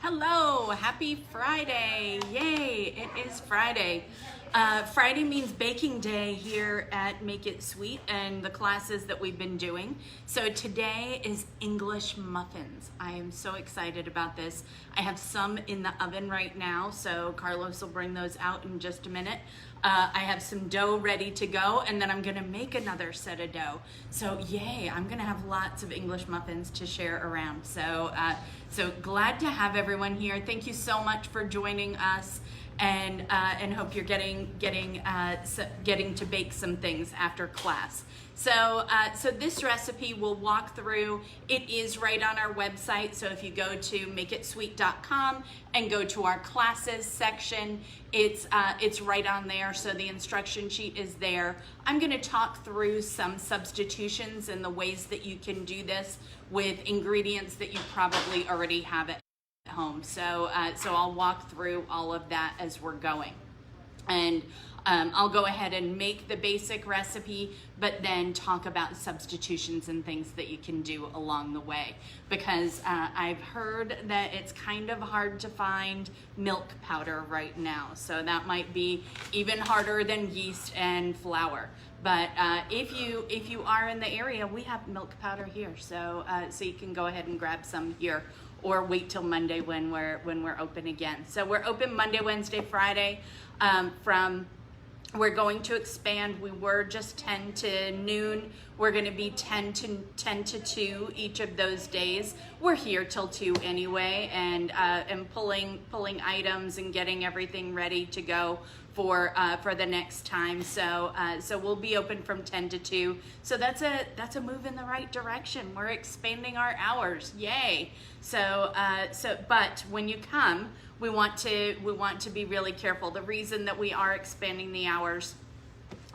Hello, happy Friday. Yay, it is Friday. Friday means baking day here at Make It Sweet and the classes that we've been doing. So today is English muffins. I am so excited about this. I have some in the oven right now, so Carlos will bring those out in just a minute. I have some dough ready to go, and then I'm gonna make another set of dough. So yay, I'm gonna have lots of English muffins to share around. So glad to have everyone here. Thank you so much for joining us, and hope you're getting to bake some things after class. So this recipe we'll walk through. It is right on our website. So if you go to makeitsweet.com and go to our classes section, it's right on there. So the instruction sheet is there. I'm going to talk through some substitutions and the ways that you can do this with ingredients that you probably already have at home. So I'll walk through all of that as we're going. And I'll go ahead and make the basic recipe, but then talk about substitutions and things that you can do along the way. Because I've heard that it's kind of hard to find milk powder right now. So that might be even harder than yeast and flour. But if you are in the area, we have milk powder here. So you can go ahead and grab some here, or wait till Monday when we're open again. So we're open Monday, Wednesday, Friday. We're going to expand. We were just 10 to noon. We're going to be 10 to 2 each of those days. We're here till 2 anyway, and pulling items and getting everything ready to go for the next time. So we'll be open from 10 to 2. So that's a move in the right direction. We're expanding our hours. Yay. But when you come, we want to be really careful. The reason that we are expanding the hours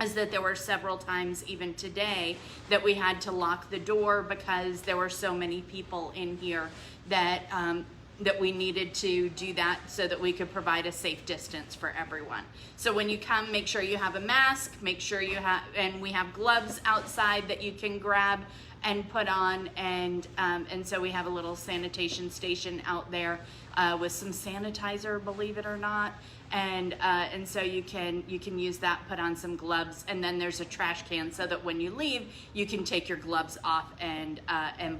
is that there were several times, even today, that we had to lock the door because there were so many people in here that we needed to do that so that we could provide a safe distance for everyone. So when you come, make sure you have a mask, make sure you have, and we have gloves outside that you can grab and put on, and so we have a little sanitation station out there with some sanitizer, believe it or not, and so you can use that, put on some gloves, and then there's a trash can so that when you leave, you can take your gloves off and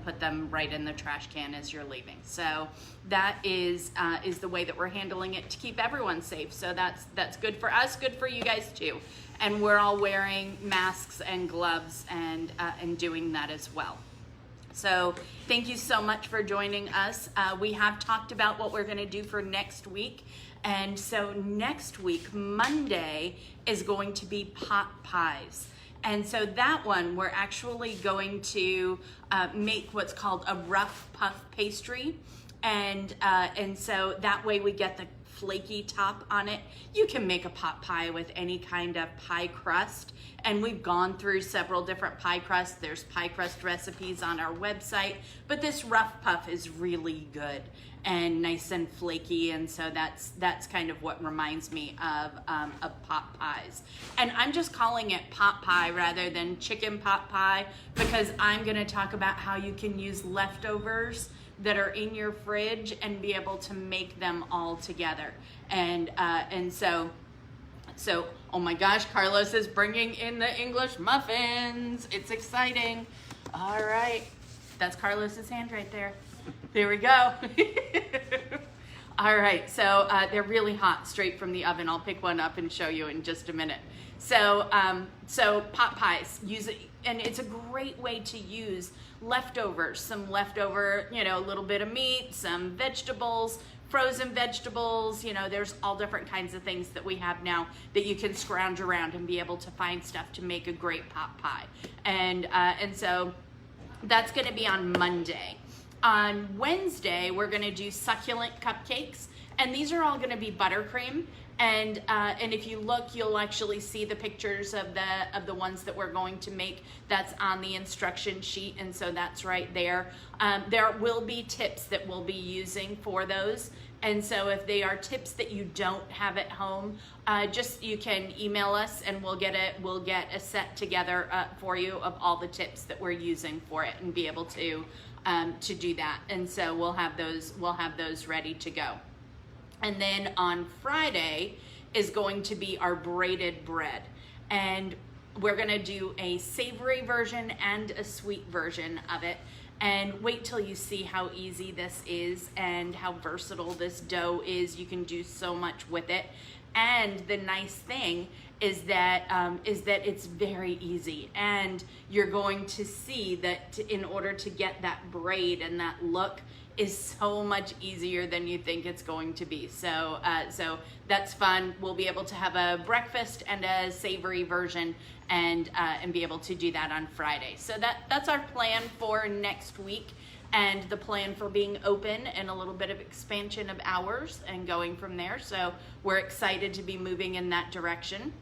put them right in the trash can as you're leaving. So that is the way that we're handling it to keep everyone safe. So that's good for us, good for you guys too. And we're all wearing masks and gloves and doing that as well. So thank you so much for joining us. We have talked about what we're going to do for next week. And so next week, Monday, is going to be pot pies. And so that one, we're actually going to make what's called a rough puff pastry. And so that way we get the flaky top on it. You can make a pot pie with any kind of pie crust, and we've gone through several different pie crusts. There's pie crust recipes on our website, but this rough puff is really good and nice and flaky, and so that's kind of what reminds me of pot pies. And I'm just calling it pot pie rather than chicken pot pie because I'm going to talk about how you can use leftovers that are in your fridge and be able to make them all together. And so oh my gosh, Carlos is bringing in the English muffins. It's exciting. All right, that's Carlos's hand right there. There we go. All right, so they're really hot, straight from the oven. I'll pick one up and show you in just a minute. So pot pies, use it, and it's a great way to use leftovers, some leftover, a little bit of meat, some vegetables, frozen vegetables, there's all different kinds of things that we have now that you can scrounge around and be able to find stuff to make a great pot pie. And so that's going to be on Monday. On Wednesday, we're going to do succulent cupcakes, and these are all going to be buttercream. And if you look, you'll actually see the pictures of the ones that we're going to make. That's on the instruction sheet, and so that's right there. There will be tips that we'll be using for those. And so if they are tips that you don't have at home, you can email us and we'll get a set together for you of all the tips that we're using for it and be able to to do that. And so we'll have those ready to go. And then on Friday is going to be our braided bread. And we're gonna do a savory version and a sweet version of it. And wait till you see how easy this is and how versatile this dough is. You can do so much with it. And the nice thing is that it's very easy. And you're going to see that in order to get that braid and that look is so much easier than you think it's going to be. So that's fun. We'll be able to have a breakfast and a savory version and be able to do that on Friday. So that's our plan for next week, and the plan for being open and a little bit of expansion of hours and going from there. So we're excited to be moving in that direction,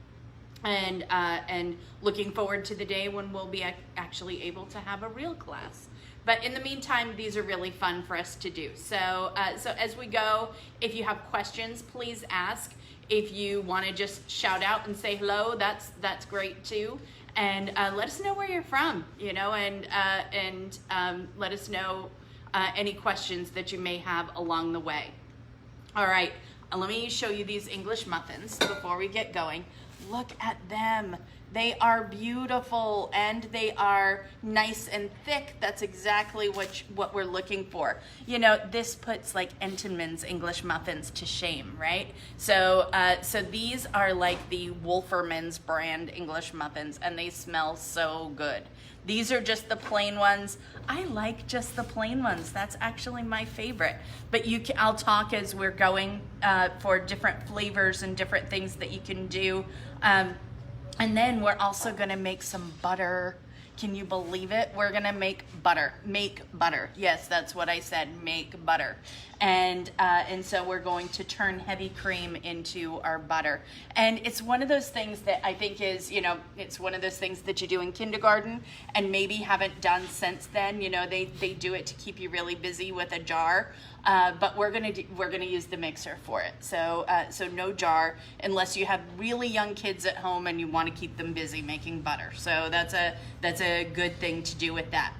and looking forward to the day when we'll be actually able to have a real class. But in the meantime, these are really fun for us to do. So as we go, if you have questions, please ask. If you want to just shout out and say hello, that's great too. And let us know where you're from, and let us know any questions that you may have along the way. All right, let me show you these English muffins before we get going. Look at them. They are beautiful and they are nice and thick. That's exactly what we're looking for. This puts like Entenmann's English muffins to shame, right? So these are like the Wolferman's brand English muffins, and they smell so good. These are just the plain ones. I like just the plain ones. That's actually my favorite. But I'll talk as we're going for different flavors and different things that you can do. And then we're also gonna make some butter. Can you believe it? We're gonna make butter. Make butter. Yes, that's what I said, make butter. And so we're going to turn heavy cream into our butter. And it's one of those things that I think is, it's one of those things that you do in kindergarten and maybe haven't done since then. They do it to keep you really busy with a jar. But we're gonna use the mixer for it. So no jar unless you have really young kids at home and you want to keep them busy making butter. So that's a good thing to do with that.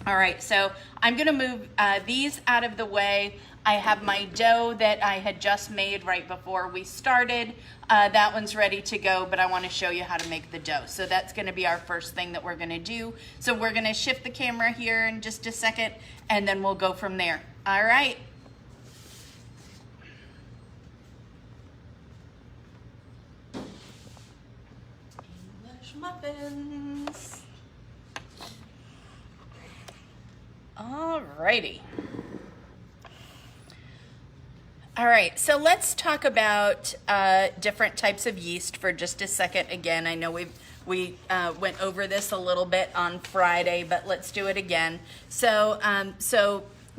All right, so I'm gonna move these out of the way. I have my dough that I had just made right before we started. That one's ready to go, but I want to show you how to make the dough. So that's going to be our first thing that we're going to do. So we're going to shift the camera here in just a second, and then we'll go from there. All right. English muffins. All righty. All right, so let's talk about different types of yeast for just a second. Again, I know we went over this a little bit on Friday, but let's do it again. So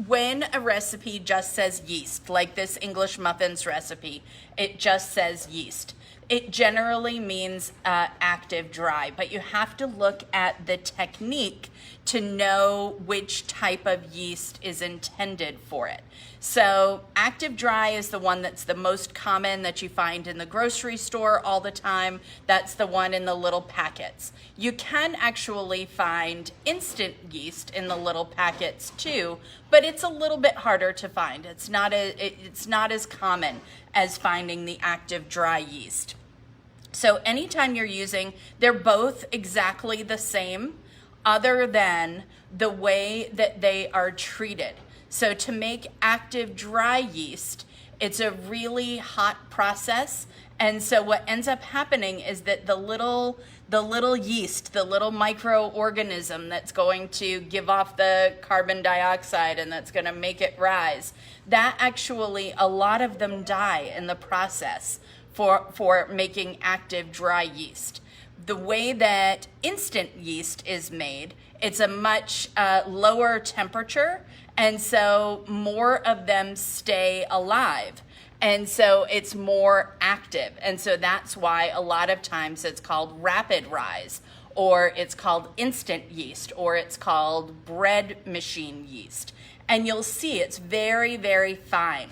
when a recipe just says yeast, like this English muffins recipe, it just says yeast. It generally means active dry, but you have to look at the technique to know which type of yeast is intended for it. So active dry is the one that's the most common that you find in the grocery store all the time. That's the one in the little packets. You can actually find instant yeast in the little packets too, but it's a little bit harder to find. It's not as common as finding the active dry yeast. So anytime you're using, they're both exactly the same other than the way that they are treated. So to make active dry yeast, it's a really hot process. And so what ends up happening is that the little yeast, the little microorganism that's going to give off the carbon dioxide and that's going to make it rise, that actually, a lot of them die in the process for making active dry yeast. The way that instant yeast is made, it's a much lower temperature, and so more of them stay alive. And so it's more active. And so that's why a lot of times it's called rapid rise, or it's called instant yeast, or it's called bread machine yeast. And you'll see it's very, very fine.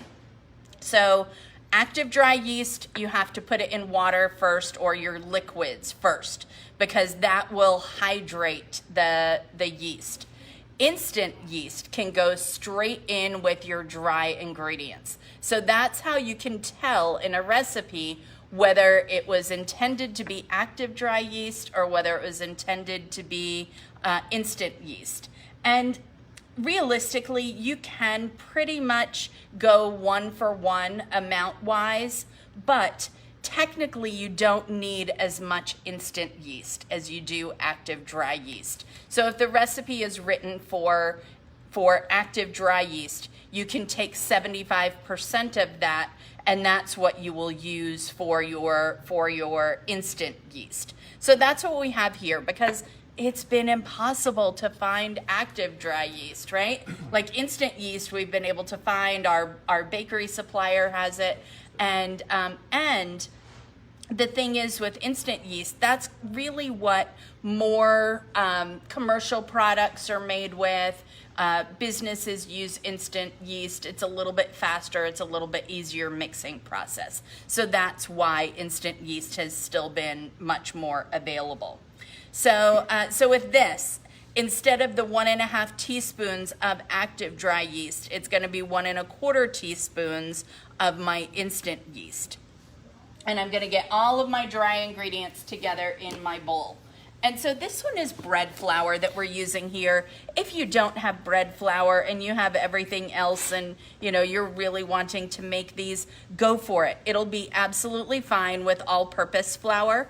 So active dry yeast, you have to put it in water first, or your liquids first, because that will hydrate the yeast. instant yeast can go straight in with your dry ingredients. So that's how you can tell in a recipe whether it was intended to be active dry yeast or whether it was intended to be instant yeast. And realistically, you can pretty much go 1-for-1 amount-wise, but technically you don't need as much instant yeast as you do active dry yeast. So if the recipe is written for active dry yeast, you can take 75% of that, and that's what you will use for your instant yeast. So that's what we have here, because it's been impossible to find active dry yeast, right? Like instant yeast, we've been able to find, our bakery supplier has it, and the thing is with instant yeast, that's really what more commercial products are made with. Businesses use instant yeast. It's a little bit faster. It's a little bit easier mixing process. So that's why instant yeast has still been much more available. So with this, instead of the 1.5 teaspoons of active dry yeast, it's going to be 1.25 teaspoons of my instant yeast. And I'm going to get all of my dry ingredients together in my bowl. And so this one is bread flour that we're using here. If you don't have bread flour and you have everything else and you're really wanting to make these, go for it. It'll be absolutely fine with all-purpose flour.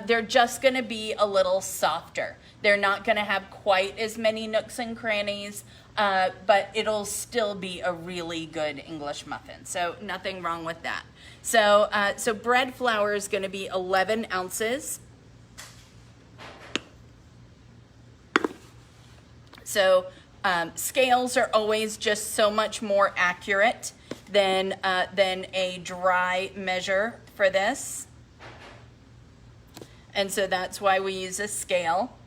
They're just going to be a little softer. They're not going to have quite as many nooks and crannies, but it'll still be a really good English muffin. So nothing wrong with that. So bread flour is going to be 11 ounces. So scales are always just so much more accurate than a dry measure for this. And so that's why we use a scale.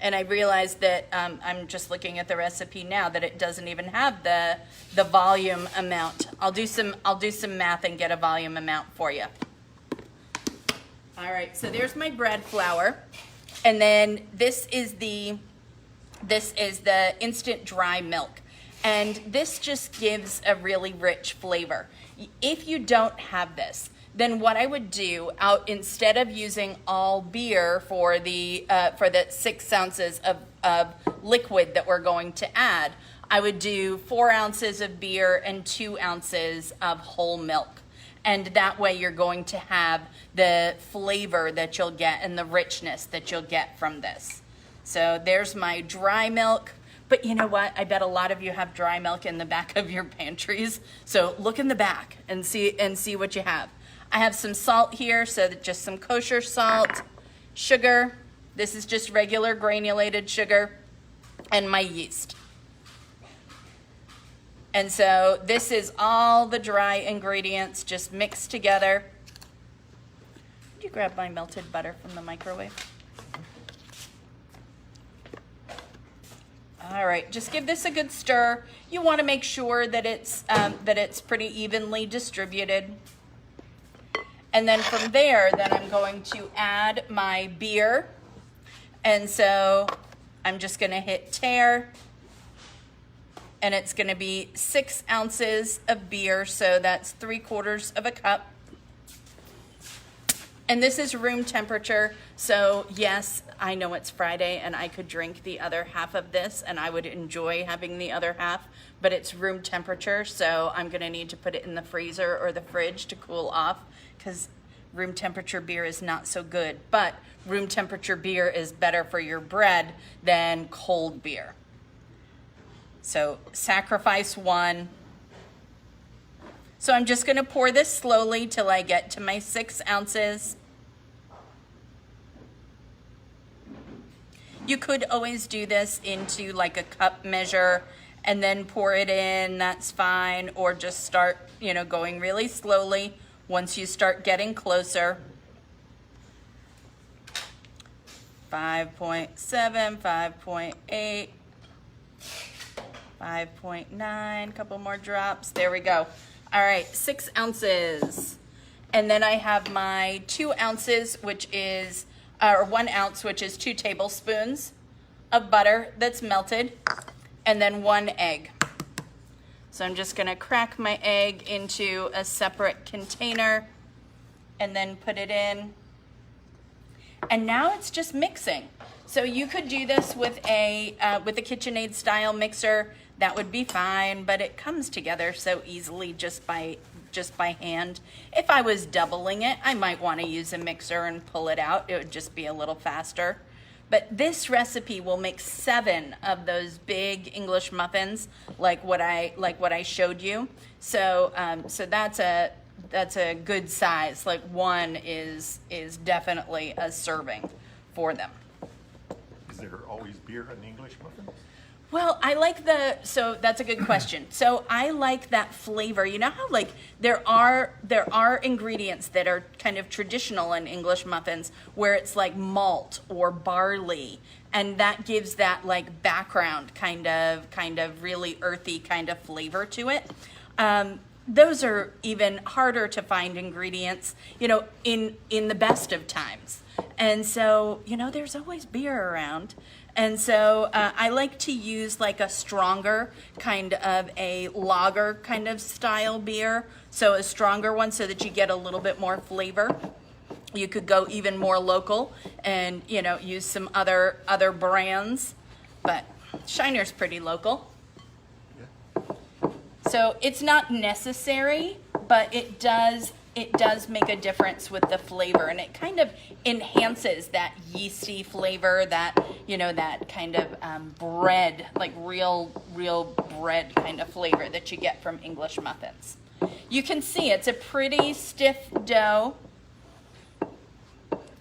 And I realized that I'm just looking at the recipe now that it doesn't even have the volume amount. I'll do some math and get a volume amount for you. All right, so there's my bread flour. And then this is the instant dry milk. And this just gives a really rich flavor. If you don't have this, then what I would do, instead of using all beer for the 6 ounces of liquid that we're going to add, I would do 4 ounces of beer and 2 ounces of whole milk. And that way you're going to have the flavor that you'll get and the richness that you'll get from this. So there's my dry milk. But you know what? I bet a lot of you have dry milk in the back of your pantries. So look in the back and see what you have. I have some salt here, so that just some kosher salt, sugar. This is just regular granulated sugar, and my yeast. And so this is all the dry ingredients just mixed together. Would you grab my melted butter from the microwave? All right, just give this a good stir. You want to make sure that it's pretty evenly distributed. And then from there, then I'm going to add my beer. And so I'm just going to hit tare. And it's going to be 6 ounces of beer, so that's 3/4 of a cup. And this is room temperature, so yes, I know it's Friday and I could drink the other half of this and I would enjoy having the other half, but it's room temperature, so I'm going to need to put it in the freezer or the fridge to cool off, because room temperature beer is not so good. But room temperature beer is better for your bread than cold beer. So sacrifice 1. So I'm just going to pour this slowly till I get to my 6 ounces. You could always do this into like a cup measure and then pour it in, that's fine. Or just start, going really slowly once you start getting closer. 5.7, 5.8. 5.9, couple more drops. There we go. All right, 6 ounces. And then I have my 2 ounces, which is or 1 ounce, which is 2 tablespoons of butter that's melted, and then 1 egg. So I'm just gonna crack my egg into a separate container and then put it in. And now it's just mixing. So you could do this with a KitchenAid style mixer. That would be fine, but it comes together so easily just by hand. If I was doubling it, I might want to use a mixer and pull it out. It would just be a little faster. But this recipe will make 7 of those big English muffins, like what I showed you. So so that's a good size. Like 1 is definitely a serving for them. Is there always beer in English muffins? Well, so that's a good question. So I like that flavor. You know how like there are ingredients that are kind of traditional in English muffins where it's like malt or barley, and that gives that like background kind of really earthy kind of flavor to it. Those are even harder to find ingredients, in the best of times. And so, there's always beer around. And so I like to use like a stronger kind of a lager kind of style beer. So a stronger one so that you get a little bit more flavor. You could go even more local and, use some other brands, but Shiner's pretty local. So it's not necessary, but it does make a difference with the flavor, and it kind of enhances that yeasty flavor, that that kind of bread, like real bread kind of flavor that you get from English muffins. You can see it's a pretty stiff dough,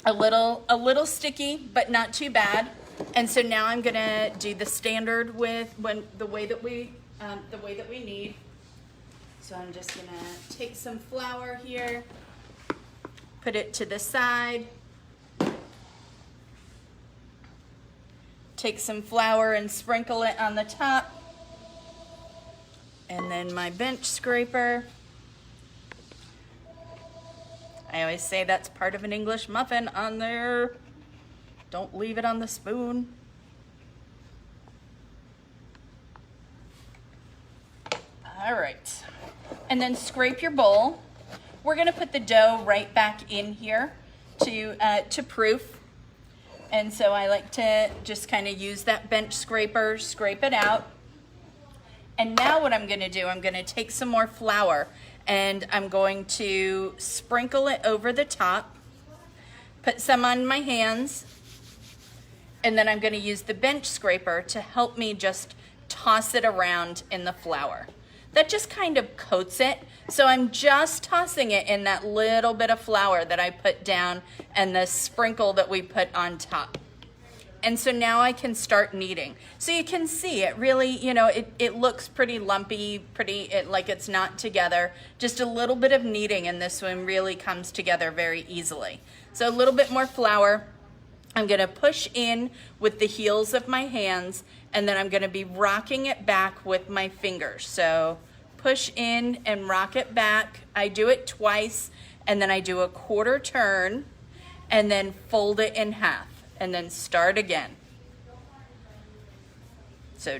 a little sticky, but not too bad. And so now I'm gonna do the standard with the way that we need. So I'm just gonna take some flour here, put it to the side, take some flour and sprinkle it on the top, and then my bench scraper. I always say that's part of an English muffin on there. Don't leave it on the spoon. All right. And then scrape your bowl. We're gonna put the dough right back in here to proof. And so I like to just kind of use that bench scraper, scrape it out. And now what I'm gonna do, I'm gonna take some more flour and I'm going to sprinkle it over the top, put some on my hands, and then I'm gonna use the bench scraper to help me just toss it around in the flour. That just kind of coats it. So I'm just tossing it in that little bit of flour that I put down and the sprinkle that we put on top. And so now I can start kneading. So you can see it really, it looks pretty lumpy, like it's not together. Just a little bit of kneading and this one really comes together very easily. So a little bit more flour. I'm gonna push in with the heels of my hands, and then I'm gonna be rocking it back with my fingers. So push in and rock it back. I do it twice, and then I do a quarter turn, and then fold it in half, and then start again. So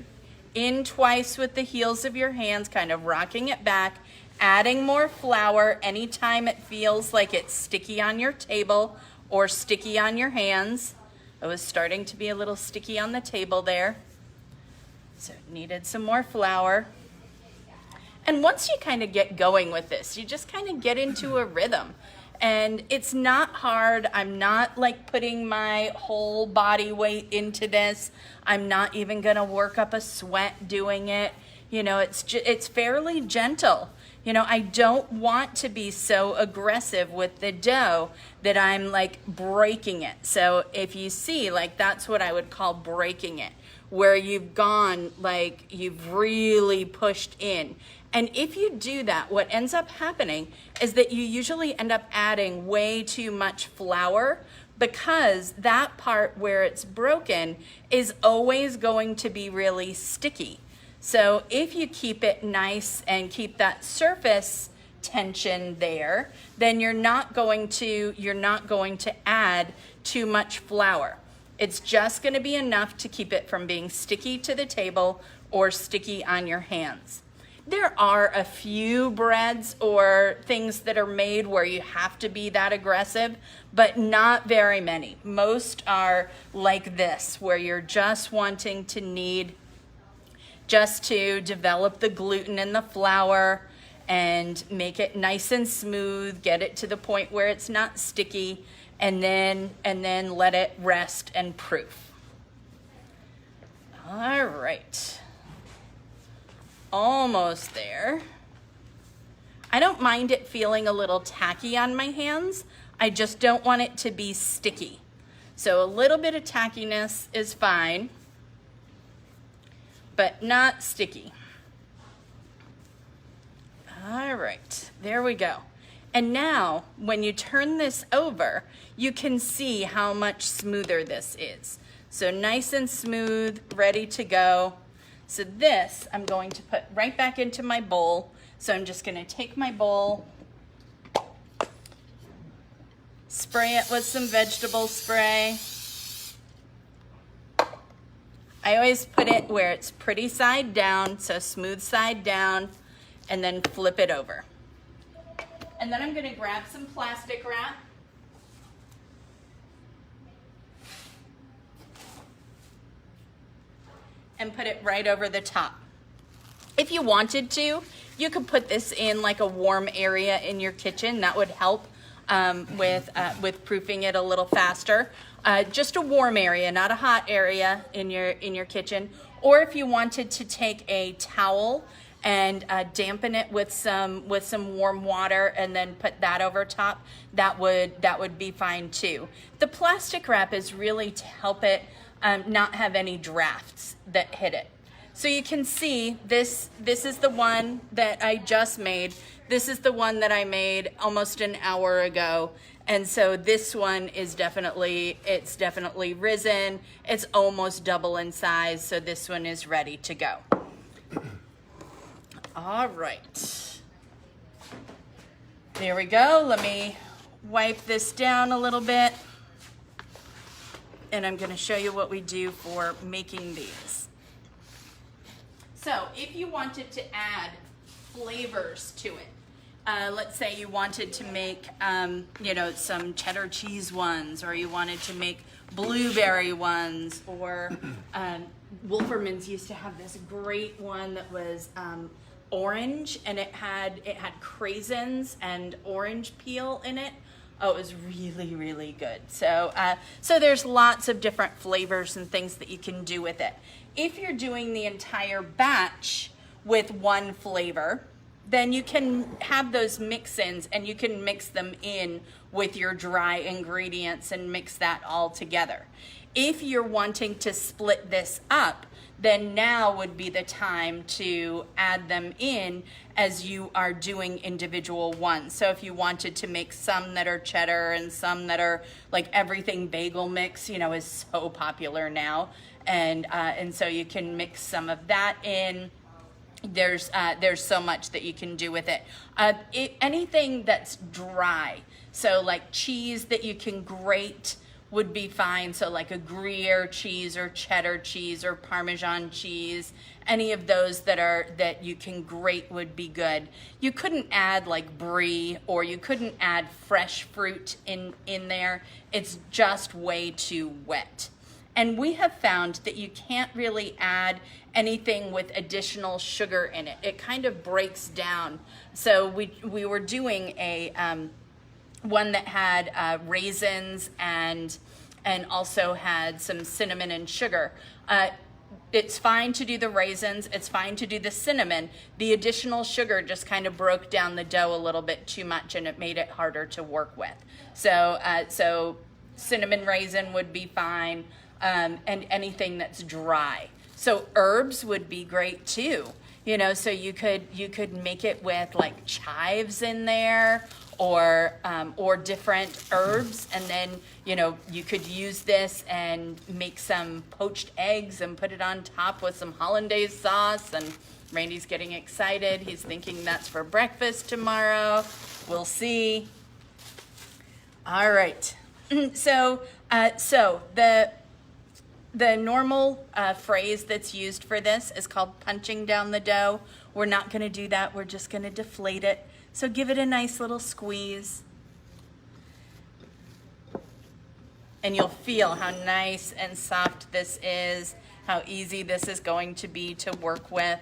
in twice with the heels of your hands, kind of rocking it back, adding more flour anytime it feels like it's sticky on your table or sticky on your hands. It was starting to be a little sticky on the table there. So needed some more flour. And once you kind of get going with this, you just kind of get into a rhythm. And it's not hard. I'm not like putting my whole body weight into this. I'm not even gonna work up a sweat doing it. It's fairly gentle. I don't want to be so aggressive with the dough that I'm like breaking it. So if you see, like that's what I would call breaking it, where you've gone, like you've really pushed in. And if you do that, what ends up happening is that you usually end up adding way too much flour, because that part where it's broken is always going to be really sticky. So if you keep it nice and keep that surface tension there, then you're not going to add too much flour. It's just going to be enough to keep it from being sticky to the table or sticky on your hands. There are a few breads or things that are made where you have to be that aggressive, but not very many. Most are like this, where you're just wanting to need just to develop the gluten in the flour and make it nice and smooth, get it to the point where it's not sticky, and then let it rest and proof. All right. Almost there. I don't mind it feeling a little tacky on my hands. I just don't want it to be sticky. So a little bit of tackiness is fine, but not sticky. All right, there we go. And now when you turn this over, you can see how much smoother this is. So nice and smooth, ready to go. So this I'm going to put right back into my bowl. So I'm just going to take my bowl, spray it with some vegetable spray. I always put it where it's pretty side down, so smooth side down, and then flip it over. And then I'm going to grab some plastic wrap. And put it right over the top. If you wanted to, you could put this in like a warm area in your kitchen. That would help with proofing it a little faster. Just a warm area, not a hot area in your kitchen. Or if you wanted to take a towel and dampen it with some warm water and then put that over top, that would be fine too. The plastic wrap is really to help it not have any drafts that hit it. So you can see this is the one that I just made. This is the one that I made almost an hour ago. And so this one is definitely risen. It's almost double in size. So this one is ready to go. All right. There we go. Let me wipe this down a little bit. And I'm going to show you what we do for making these. So if you wanted to add flavors to it, let's say you wanted to make, some cheddar cheese ones, or you wanted to make blueberry ones, or Wolferman's used to have this great one that was orange, and it had craisins and orange peel in it. Oh, it was really, really good. So there's lots of different flavors and things that you can do with it. If you're doing the entire batch with one flavor, then you can have those mix-ins and you can mix them in with your dry ingredients and mix that all together. If you're wanting to split this up, then now would be the time to add them in as you are doing individual ones. So if you wanted to make some that are cheddar and some that are like everything bagel mix, is so popular now. And so you can mix some of that in. There's so much that you can do with it. Anything that's dry, so like cheese that you can grate would be fine. So like a Gruyere cheese or cheddar cheese or Parmesan cheese, any of those that you can grate would be good. You couldn't add like brie, or you couldn't add fresh fruit in there. It's just way too wet. And we have found that you can't really add anything with additional sugar in it. It kind of breaks down. So we were doing a one that had raisins and also had some cinnamon and sugar. It's fine to do the raisins. It's fine to do the cinnamon. The additional sugar just kind of broke down the dough a little bit too much, and it made it harder to work with. So cinnamon raisin would be fine. And anything that's dry. So herbs would be great too. So you could make it with like chives in there, or different herbs, and then you could use this and make some poached eggs and put it on top with some hollandaise sauce, and Randy's getting excited. He's thinking that's for breakfast tomorrow. We'll see. All right. So the normal phrase that's used for this is called punching down the dough. We're not going to do that. We're just going to deflate it. So give it a nice little squeeze. And you'll feel how nice and soft this is, how easy this is going to be to work with.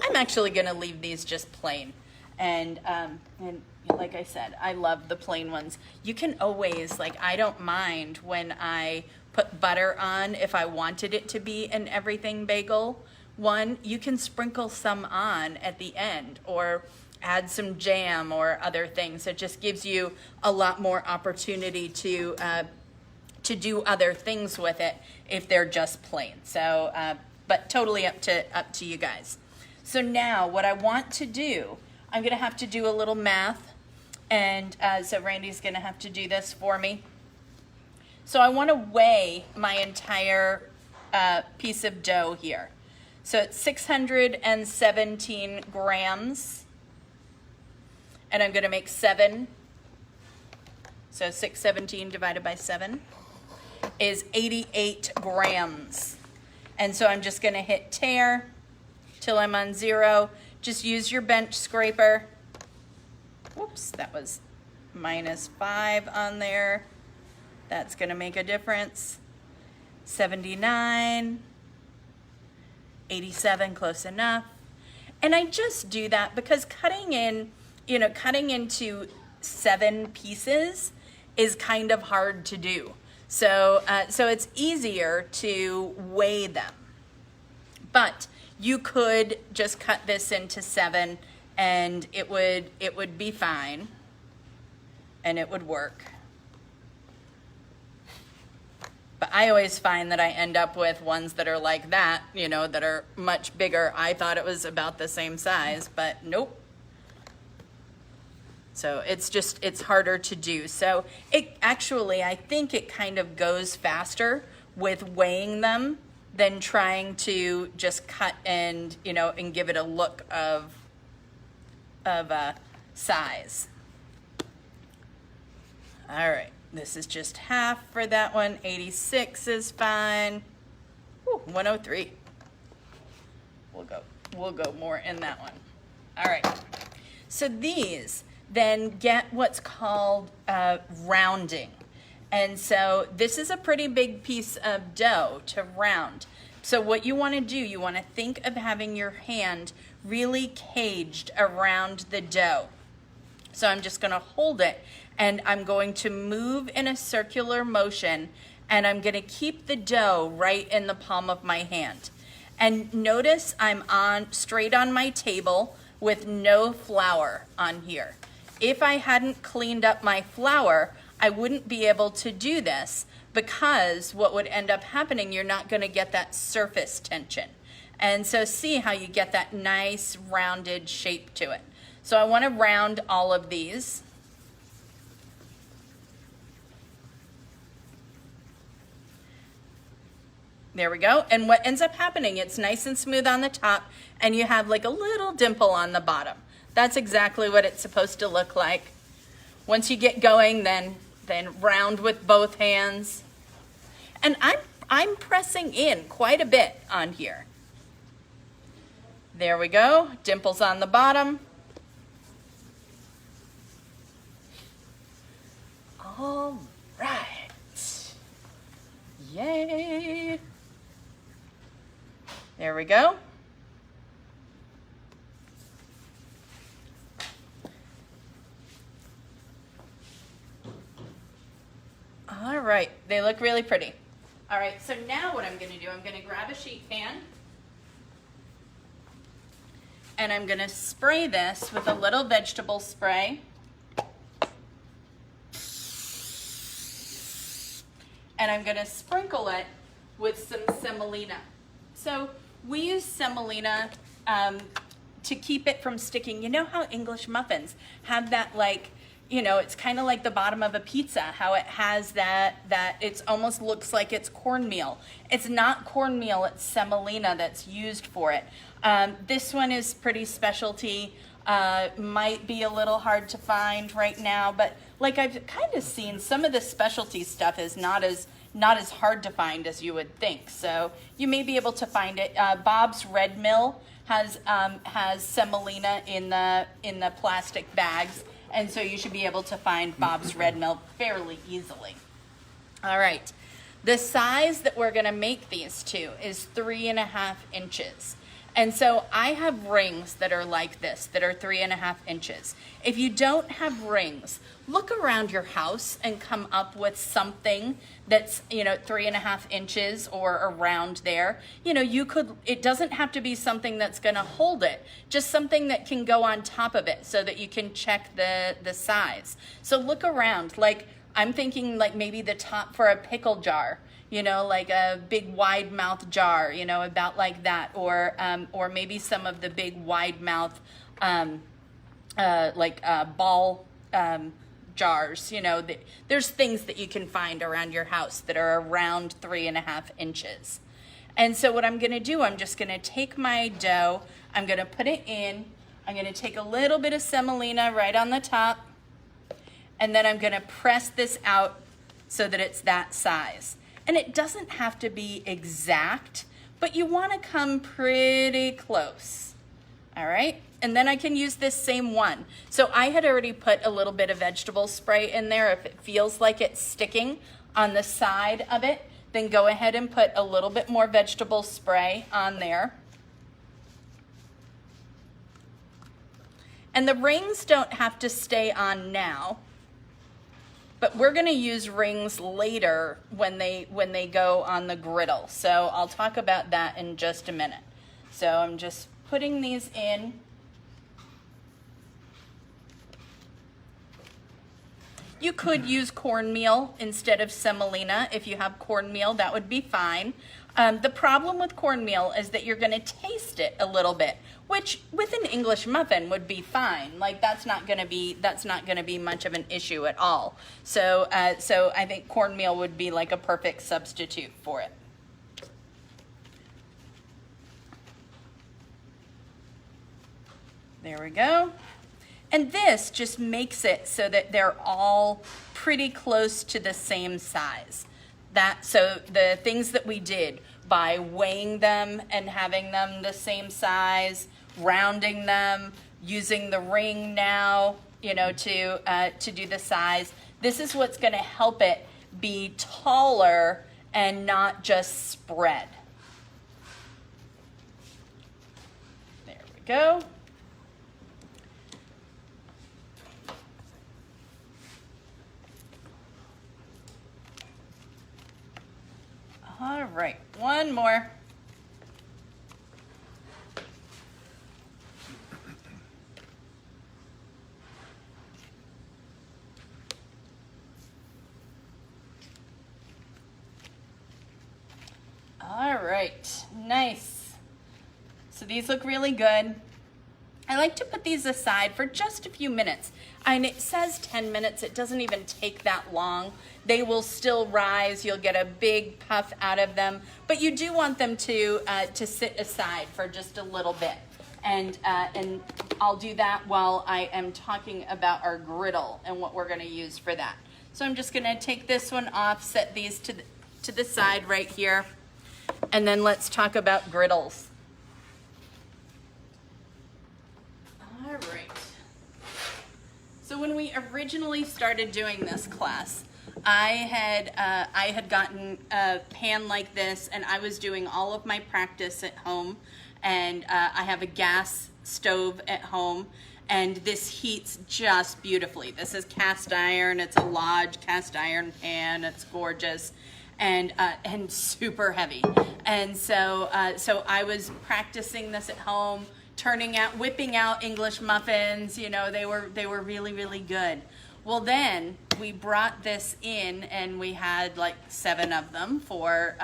I'm actually going to leave these just plain. And like I said, I love the plain ones. You can always, like, I don't mind when I put butter on if I wanted it to be an everything bagel one. You can sprinkle some on at the end or add some jam or other things. It just gives you a lot more opportunity to do other things with it if they're just plain. So, but totally up to you guys. So now what I want to do, I'm gonna have to do a little math, and so Randy's gonna have to do this for me. So I wanna weigh my entire piece of dough here. So it's 617 grams, and I'm gonna make 7. So 617 divided by 7 is 88 grams. And so I'm just gonna hit tare till I'm on 0. Just use your bench scraper. Whoops, that was -5 on there. That's gonna make a difference. 79, 87, close enough. And I just do that because cutting into 7 pieces is kind of hard to do. So it's easier to weigh them. But you could just cut this into 7 and it would be fine and it would work. But I always find that I end up with ones that are like that, that are much bigger. I thought it was about the same size, but nope. So it's harder to do. So I think it kind of goes faster with weighing them than trying to just cut and give it a look of size. All right, this is just half for that one. 86 is fine. Ooh, 103. We'll go more in that one. All right. So these then get what's called rounding. And so this is a pretty big piece of dough to round. So what you want to do, you want to think of having your hand really caged around the dough. So I'm just going to hold it and I'm going to move in a circular motion and I'm going to keep the dough right in the palm of my hand. And notice I'm straight on my table with no flour on here. If I hadn't cleaned up my flour, I wouldn't be able to do this because what would end up happening, you're not going to get that surface tension. And so see how you get that nice rounded shape to it. So I want to round all of these. There we go. And what ends up happening, it's nice and smooth on the top and you have like a little dimple on the bottom. That's exactly what it's supposed to look like. Once you get going, then round with both hands. And I'm pressing in quite a bit on here. There we go. Dimples on the bottom. All right. Yay. There we go. All right, they look really pretty. All right, so now what I'm gonna do, I'm gonna grab a sheet pan and I'm gonna spray this with a little vegetable spray. And I'm gonna sprinkle it with some semolina. So we use semolina to keep it from sticking. You know how English muffins have that like you know, it's kind of like the bottom of a pizza, how it has that it almost looks like it's cornmeal. It's not cornmeal, it's semolina that's used for it. This one is pretty specialty. Might be a little hard to find right now, but like I've kind of seen, some of the specialty stuff is not as hard to find as you would think. So you may be able to find it. Bob's Red Mill has semolina in the plastic bags, and so you should be able to find Bob's Red Mill fairly easily. All right, the size that we're gonna make these to is 3.5 inches. And so I have rings that are like this, that are 3.5 inches. If you don't have rings, look around your house and come up with something that's, you know, 3.5 inches or around there. You know, it doesn't have to be something that's gonna hold it, just something that can go on top of it so that you can check the size. So look around, like I'm thinking like maybe the top for a pickle jar, you know, like a big wide mouth jar, you know, about like that, or maybe some of the big wide mouth, ball jars, you know, there's things that you can find around your house that are around 3.5 inches. And so what I'm gonna do, I'm just gonna take my dough, I'm gonna put it in, I'm gonna take a little bit of semolina right on the top, and then I'm gonna press this out so that it's that size. And it doesn't have to be exact, but you want to come pretty close. All right, and then I can use this same one. So I had already put a little bit of vegetable spray in there. If it feels like it's sticking on the side of it, then go ahead and put a little bit more vegetable spray on there. And the rings don't have to stay on now, but we're going to use rings later when they go on the griddle. So I'll talk about that in just a minute. So I'm just putting these in. You could use cornmeal instead of semolina. If you have cornmeal, that would be fine. The problem with cornmeal is that you're going to taste it a little bit, which with an English muffin would be fine. Like that's not going to be much of an issue at all. So I think cornmeal would be like a perfect substitute for it. There we go. And this just makes it so that they're all pretty close to the same size. So the things that we did by weighing them and having them the same size, rounding them, using the ring now, you know, to do the size. This is what's going to help it be taller and not just spread. There we go. All right, one more. All right, nice. So these look really good. I like to put these aside for just a few minutes. And it says 10 minutes, it doesn't even take that long. They will still rise, you'll get a big puff out of them, but you do want them to sit aside for just a little bit. And I'll do that while I am talking about our griddle and what we're gonna use for that. So I'm just gonna take this one off, set these to the side right here, and then let's talk about griddles. All right. So when we originally started doing this class, I had gotten a pan like this, and I was doing all of my practice at home, and I have a gas stove at home, and this heats just beautifully. This is cast iron. It's a Lodge cast iron pan. It's gorgeous and super heavy. And so I was practicing this at home, whipping out English muffins. You know, they were really, really good. Well, then we brought this in, and we had like 7 of them for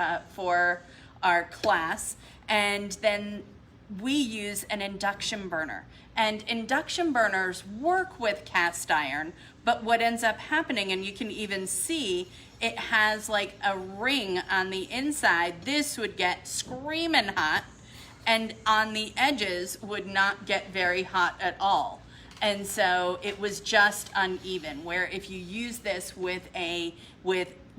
our class. And then we use an induction burner. And induction burners work with cast iron, but what ends up happening, and you can even see, it has like a ring on the inside. This would get screaming hot, and on the edges would not get very hot at all. And so it was just uneven, where if you use this with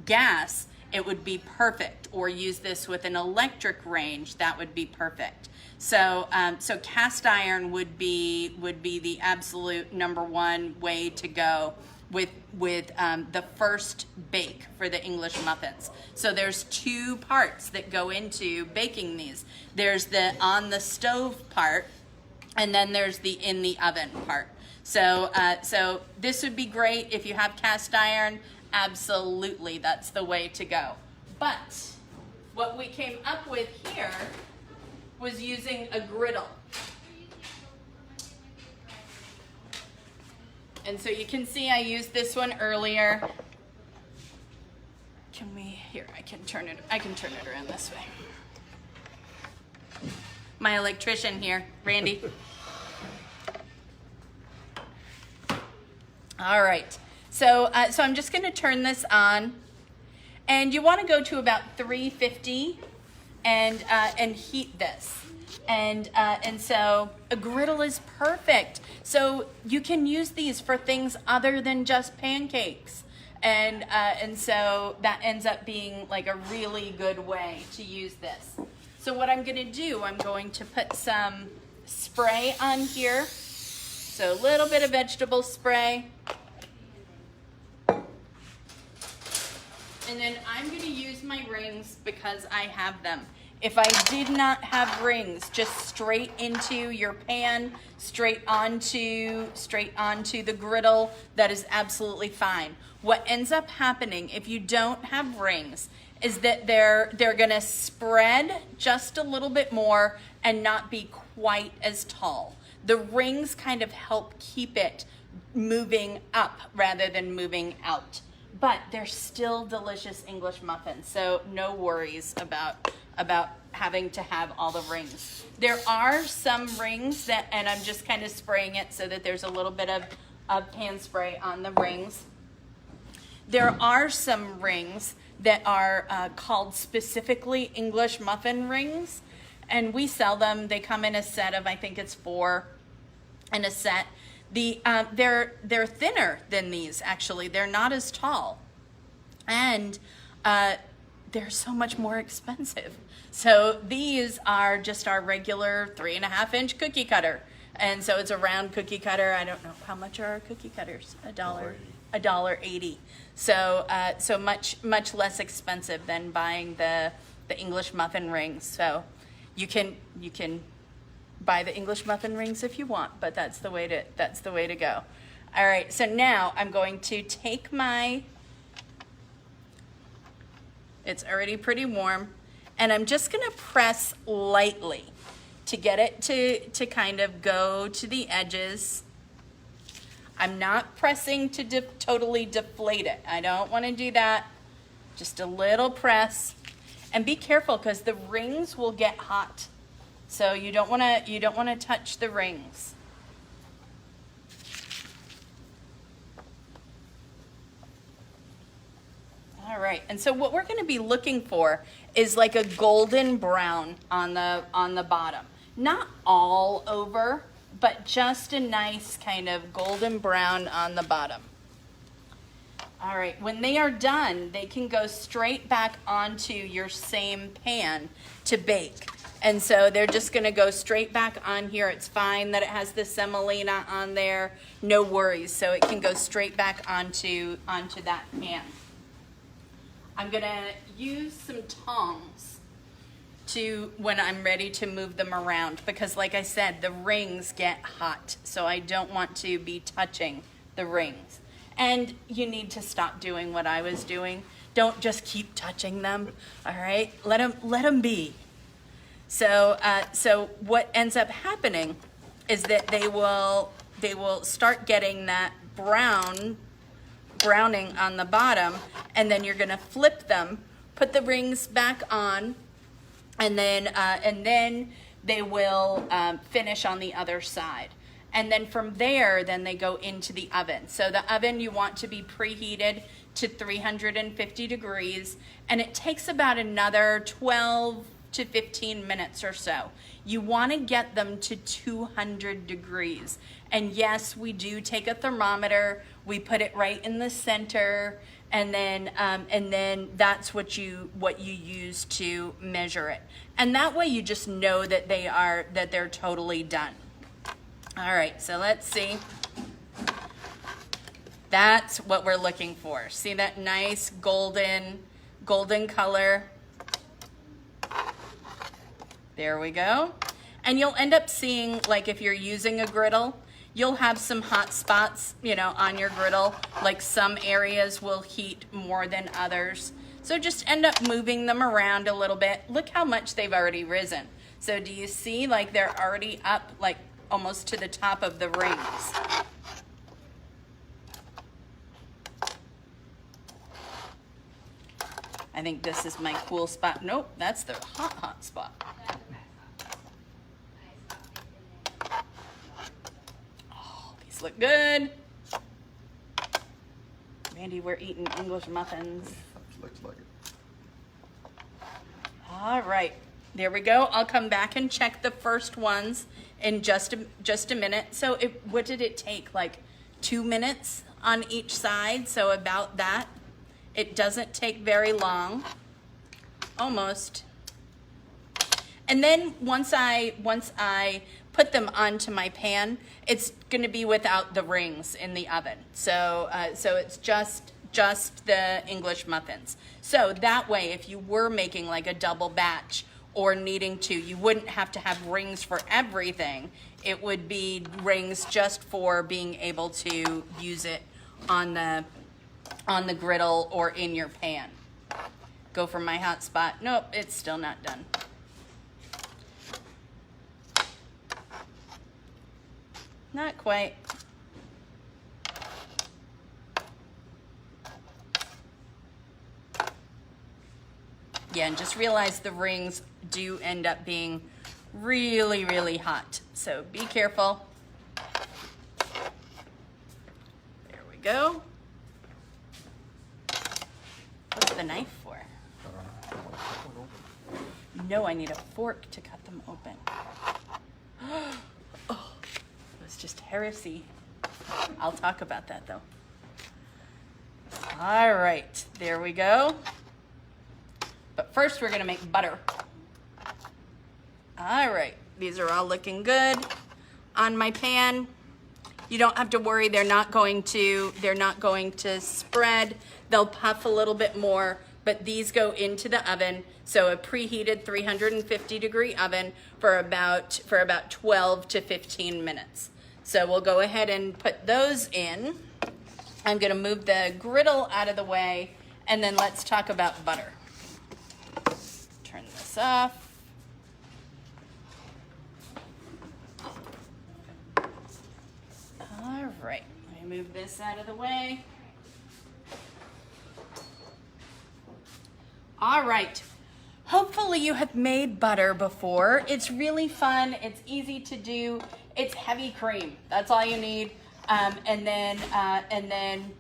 gas, it would be perfect, or use this with an electric range, that would be perfect. So, so cast iron would be the absolute #1 way to go with the first bake for the English muffins. So there's 2 parts that go into baking these. There's the on the stove part, and then there's the in the oven part. So, so this would be great if you have cast iron. Absolutely, that's the way to go. But what we came up with here was using a griddle. And so you can see I used this one earlier. Here, I can turn it around this way. My electrician here, Randy. All right, so I'm just gonna turn this on, and you wanna go to about 350 and heat this. And so a griddle is perfect. So you can use these for things other than just pancakes. And so that ends up being like a really good way to use this. So what I'm gonna do, I'm going to put some spray on here. So a little bit of vegetable spray. And then I'm gonna use my rings because I have them. If I did not have rings, just straight into your pan, straight onto the griddle, that is absolutely fine. What ends up happening if you don't have rings is that they're gonna spread just a little bit more and not be quite as tall. The rings kind of help keep it moving up rather than moving out. But they're still delicious English muffins, so no worries about having to have all the rings. There are some rings that, and I'm just kind of spraying it so that there's a little bit of pan spray on the rings. There are some rings that are called specifically English muffin rings, and we sell them. They come in a set of, I think it's 4 in a set. They're thinner than these, actually. They're not as tall, and they're so much more expensive. So these are just our regular 3.5-inch cookie cutter, and so it's a round cookie cutter. I don't know, how much are our cookie cutters? $1.80. So so much less expensive than buying the English muffin rings. So you can buy the English muffin rings if you want, but that's the way to go. All right, so now I'm going to take it's already pretty warm, and I'm just gonna press lightly to get it to kind of go to the edges. I'm not pressing to totally deflate it. I don't wanna do that. Just a little press, and be careful because the rings will get hot. So you don't wanna touch the rings. All right, and so what we're gonna be looking for is like a golden brown on the bottom. Not all over, but just a nice kind of golden brown on the bottom. All right, when they are done, they can go straight back onto your same pan to bake. And so they're just gonna go straight back on here. It's fine that it has the semolina on there, no worries. So it can go straight back onto that pan. I'm gonna use some tongs when I'm ready to move them around, because like I said, the rings get hot. So I don't want to be touching the rings. And you need to stop doing what I was doing. Don't just keep touching them, all right? Let them be. So, so what ends up happening is that they will start getting that browning on the bottom, and then you're gonna flip them, put the rings back on, and then they will finish on the other side. And then from there, then they go into the oven. So the oven you want to be preheated to 350 degrees, and it takes about another 12 to 15 minutes or so. You want to get them to 200 degrees. And yes, we do take a thermometer, we put it right in the center, and then that's what you use to measure it. And that way you just know that they're totally done. All right, so let's see. That's what we're looking for. See that nice golden color? There we go. And you'll end up seeing, like if you're using a griddle, you'll have some hot spots, on your griddle. Like some areas will heat more than others. So just end up moving them around a little bit. Look how much they've already risen. So do you see, like they're already up, like almost to the top of the rings. I think this is my cool spot. Nope, that's the hot spot. Oh, these look good. Randy, we're eating English muffins. Looks like it. All right, there we go. I'll come back and check the first ones in just a minute. So what did it take? Like 2 minutes on each side, so about that. It doesn't take very long, almost. And then once I put them onto my pan, it's going to be without the rings in the oven. So it's just the English muffins. So that way, if you were making like a double batch or needing to, you wouldn't have to have rings for everything. It would be rings just for being able to use it on the griddle or in your pan. Go for my hot spot. Nope, it's still not done. Not quite. Yeah, and just realize the rings do end up being really, really hot. So be careful. There we go. What's the knife for? No, I need a fork to cut them open. Oh, it was just heresy. I'll talk about that though. All right, there we go. But first we're gonna make butter. All right, these are all looking good on my pan. You don't have to worry, they're not going to spread. They'll puff a little bit more, but these go into the oven. So a preheated 350 degree oven for about 12 to 15 minutes. So we'll go ahead and put those in. I'm gonna move the griddle out of the way, and then let's talk about butter. Turn this off. All right, let me move this out of the way. All right, hopefully you have made butter before. It's really fun, it's easy to do. It's heavy cream, that's all you need. And then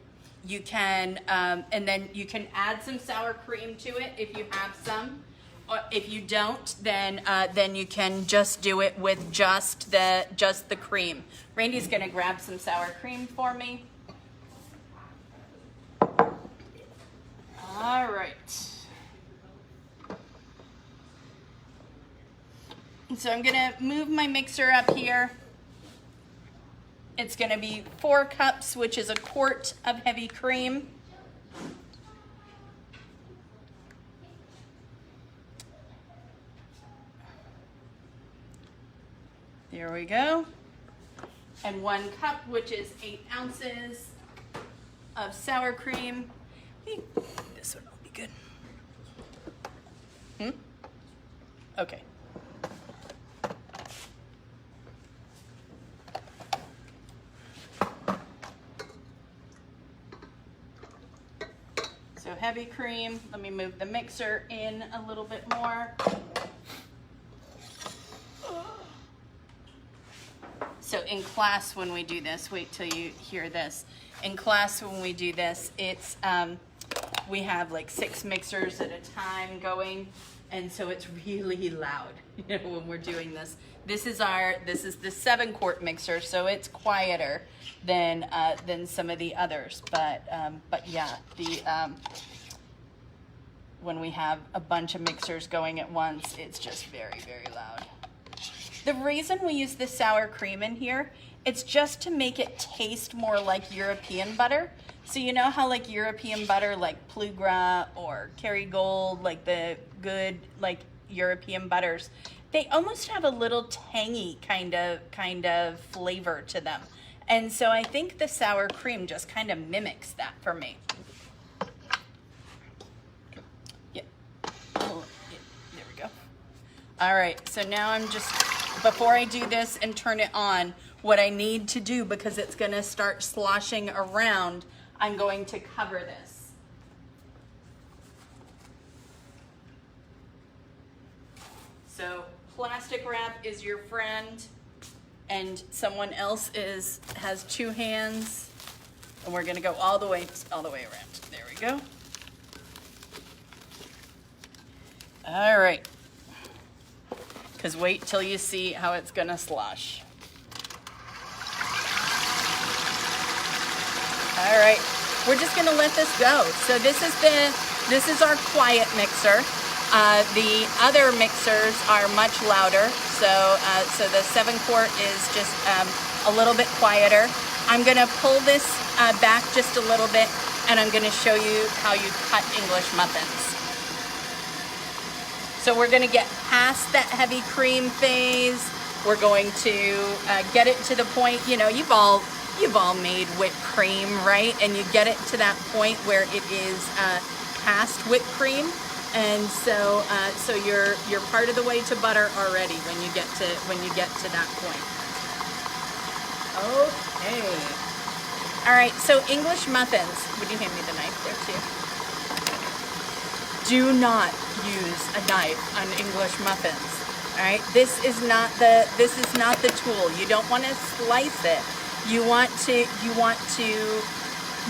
you can add some sour cream to it if you have some. Or if you don't, then you can just do it with just the cream. Randy's gonna grab some sour cream for me. All right. So I'm gonna move my mixer up here. It's gonna be 4 cups, which is a quart of heavy cream. There we go. And 1 cup, which is 8 ounces of sour cream. This one will be good. Okay. So heavy cream. Let me move the mixer in a little bit more. So in class when we do this, wait till you hear this. In class when we do this, it's we have like 6 mixers at a time going, and so it's really loud, you know, when we're doing this. This is the 7-quart mixer, so it's quieter than some of the others. But yeah, when we have a bunch of mixers going at once, it's just very, very loud. The reason we use the sour cream in here, it's just to make it taste more like European butter. So you know how like European butter, like Plugra or Kerrygold, like the good like European butters, they almost have a little tangy kind of flavor to them. And so I think the sour cream just kind of mimics that for me. Yeah. Oh, yeah. There we go. All right, so now I'm just, before I do this and turn it on, what I need to do, because it's gonna start sloshing around, I'm going to cover this. So plastic wrap is your friend, and someone else has 2 hands, and we're gonna go all the way around. There we go. All right. Because wait till you see how it's gonna slosh. All right, we're just gonna let this go. So this is our quiet mixer. The other mixers are much louder. So the 7-quart is just a little bit quieter. I'm gonna pull this back just a little bit, and I'm gonna show you how you cut English muffins. So we're gonna get past that heavy cream phase. We're going to get it to the point, you know, you've all made whipped cream, right? And you get it to that point where it is past whipped cream. And so you're part of the way to butter already when you get to that point. Okay. All right, so English muffins. Would you hand me the knife there too? Do not use a knife on English muffins. All right, this is not the tool. You don't want to slice it. You want to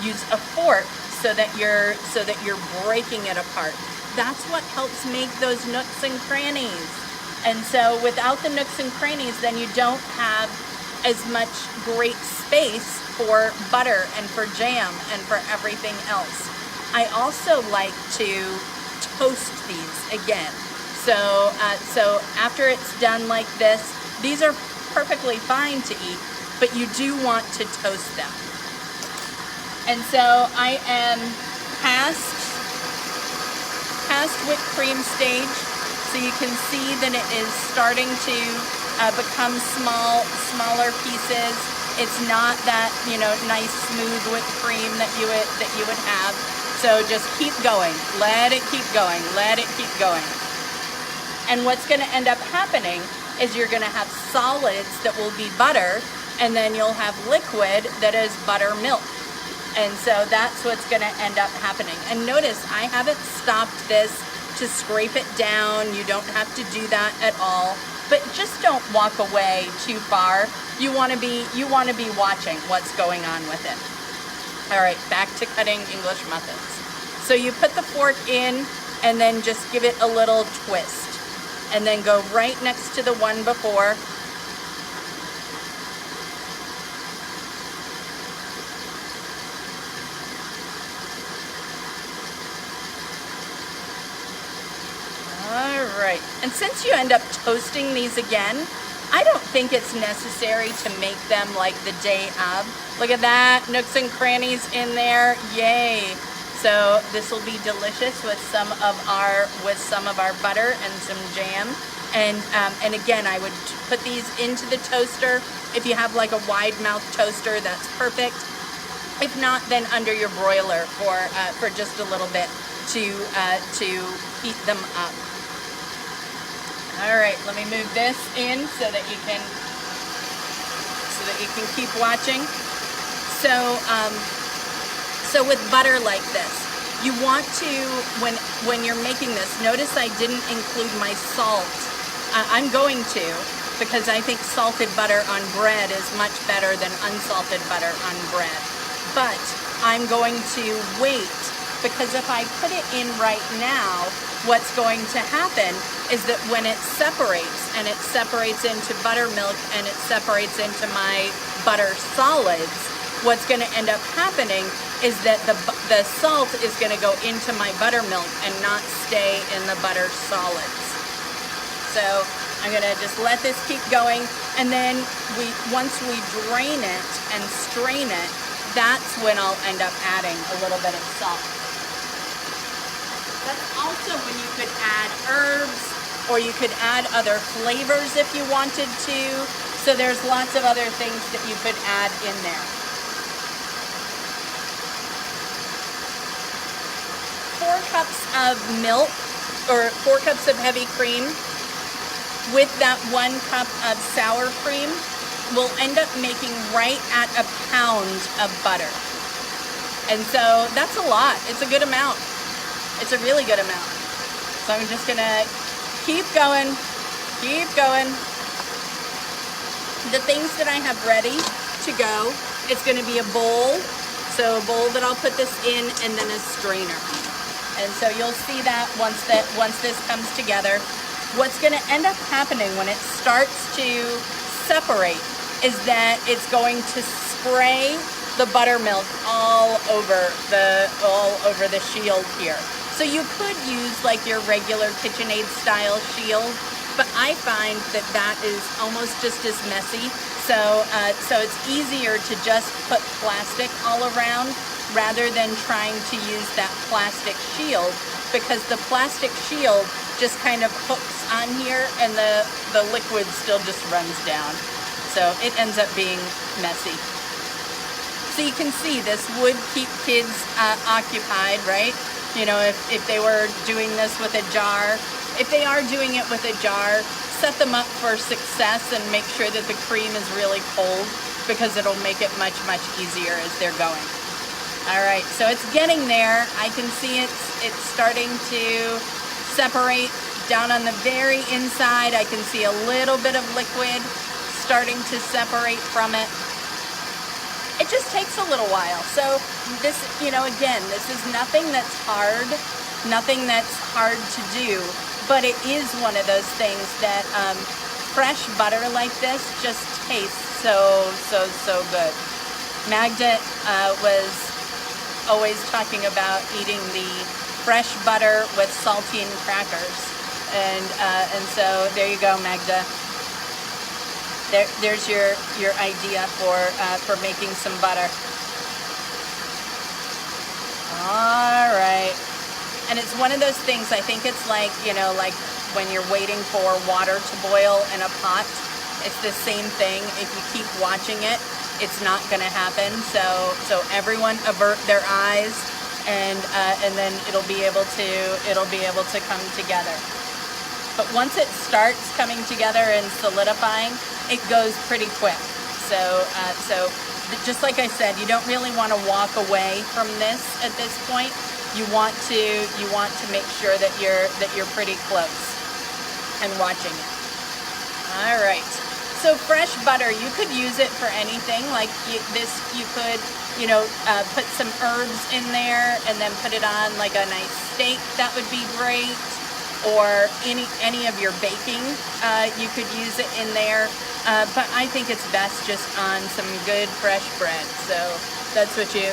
use a fork so that you're breaking it apart. That's what helps make those nooks and crannies. And so without the nooks and crannies, then you don't have as much great space for butter and for jam and for everything else. I also like to toast these again. So after it's done like this, these are perfectly fine to eat, but you do want to toast them. And so I am past whipped cream stage, so you can see that it is starting to become smaller pieces. It's not that, you know, nice smooth whipped cream that you would have. So just keep going. Let it keep going. Let it keep going. And what's going to end up happening is you're going to have solids that will be butter, and then you'll have liquid that is buttermilk. And so that's what's going to end up happening. And notice I haven't stopped this to scrape it down. You don't have to do that at all. But just don't walk away too far. You want to be watching what's going on with it. All right, back to cutting English muffins. So you put the fork in and then just give it a little twist. And then go right next to the one before. All right, and since you end up toasting these again, I don't think it's necessary to make them like the day of. Look at that, nooks and crannies in there, yay. So this will be delicious with some of our butter and some jam. And again, I would put these into the toaster. If you have like a wide mouth toaster, that's perfect. If not, then under your broiler for just a little bit to heat them up. All right, let me move this in so that you can keep watching. So with butter like this, you want to, when you're making this, notice I didn't include my salt. I'm going to, because I think salted butter on bread is much better than unsalted butter on bread. But I'm going to wait, because if I put it in right now, what's going to happen is that when it separates, and it separates into buttermilk and it separates into my butter solids, what's going to end up happening is that the salt is going to go into my buttermilk and not stay in the butter solids. So I'm going to just let this keep going, and then once we drain it and strain it, that's when I'll end up adding a little bit of salt. That's also when you could add herbs, or you could add other flavors if you wanted to. So there's lots of other things that you could add in there. 4 cups of milk, or 4 cups of heavy cream with that 1 cup of sour cream will end up making right at a pound of butter. And so that's a lot. It's a good amount. It's a really good amount. So I'm just gonna keep going, keep going. The things that I have ready to go, it's gonna be a bowl. So a bowl that I'll put this in, and then a strainer. And so you'll see that once this comes together. What's gonna end up happening when it starts to separate is that it's going to spray the buttermilk all over the shield here. So you could use like your regular KitchenAid style shield, but I find that that is almost just as messy. So it's easier to just put plastic all around rather than trying to use that plastic shield, because the plastic shield just kind of hooks on here and the liquid still just runs down. So it ends up being messy. So you can see this would keep kids occupied, right? You know, if they were doing this with a jar, if they are doing it with a jar, set them up for success and make sure that the cream is really cold, because it'll make it much, much easier as they're going. All right, so it's getting there. I can see it's starting to separate down on the very inside. I can see a little bit of liquid starting to separate from it. It just takes a little while. So this, you know, again, this is nothing that's hard to do, but it is one of those things that fresh butter like this just tastes so good. Magda was always talking about eating the fresh butter with saltine crackers, and so there you go, Magda. There's your idea for making some butter. All right, and it's one of those things. I think it's like, you know, like when you're waiting for water to boil in a pot. It's the same thing. If you keep watching it, it's not going to happen. So everyone avert their eyes, and then it'll be able to come together. But once it starts coming together and solidifying, it goes pretty quick. So just like I said, you don't really want to walk away from this at this point. You want to make sure that you're pretty close and watching it. All right. So fresh butter, you could use it for anything. Like you could, you know, put some herbs in there and then put it on like a nice steak. That would be great. Or any of your baking, you could use it in there. But I think it's best just on some good fresh bread. So that's what you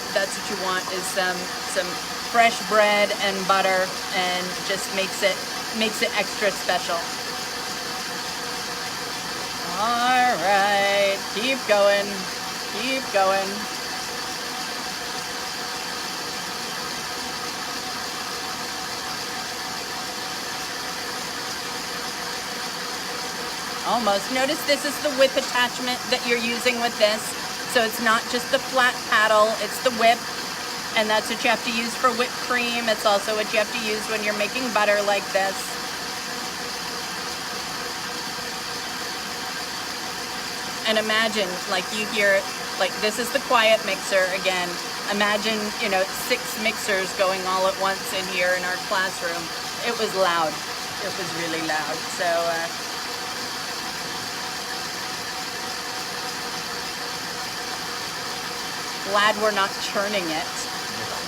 want, is some fresh bread and butter, and just makes it extra special. All right, keep going, keep going. Almost. Notice this is the whip attachment that you're using with this. So it's not just the flat paddle, it's the whip. And that's what you have to use for whipped cream. It's also what you have to use when you're making butter like this. And imagine, like, you hear, like, this is the quiet mixer again. Imagine, you know, 6 mixers going all at once in here in our classroom. It was loud. It was really loud. So glad we're not churning it,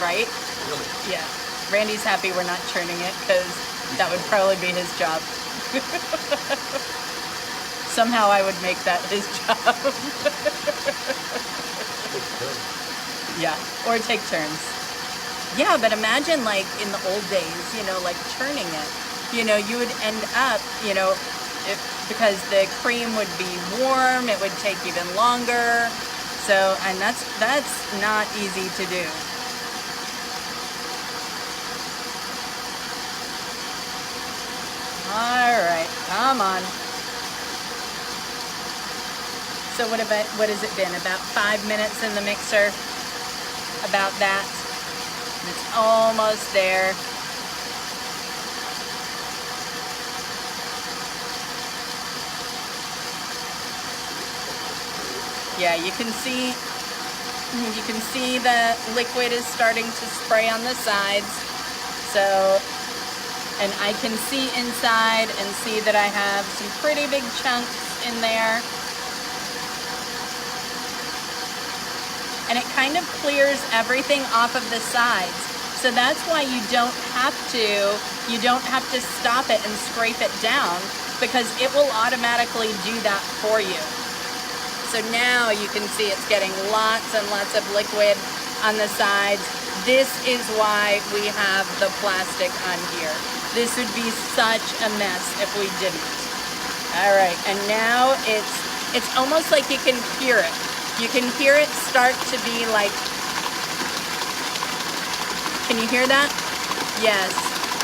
right? Really? Yeah. Randy's happy we're not churning it because that would probably be his job. Somehow I would make that his job. Yeah, or take turns. Yeah, but imagine like in the old days, you know, like churning it. You know, you would end up, you know, because the cream would be warm, it would take even longer. So, and that's not easy to do. All right, come on. So what has it been? About 5 minutes in the mixer? About that. It's almost there. Yeah, you can see the liquid is starting to spray on the sides. So, and I can see inside and see that I have some pretty big chunks in there. And it kind of clears everything off of the sides. So that's why you don't have to stop it and scrape it down, because it will automatically do that for you. So now you can see it's getting lots and lots of liquid on the sides. This is why we have the plastic on here. This would be such a mess if we didn't. All right, and now it's almost like you can hear it. You can hear it start to be like, can you hear that? Yes.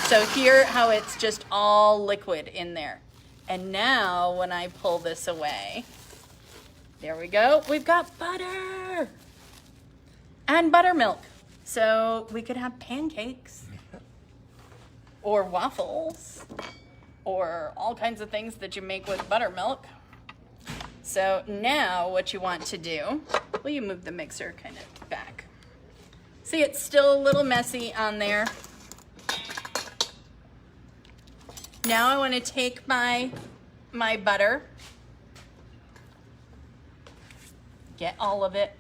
So hear how it's just all liquid in there. And now when I pull this away, there we go. We've got butter and buttermilk. So we could have pancakes or waffles or all kinds of things that you make with buttermilk. So now what you want to do, will you move the mixer kind of back? See, it's still a little messy on there. Now I want to take my butter, get all of it.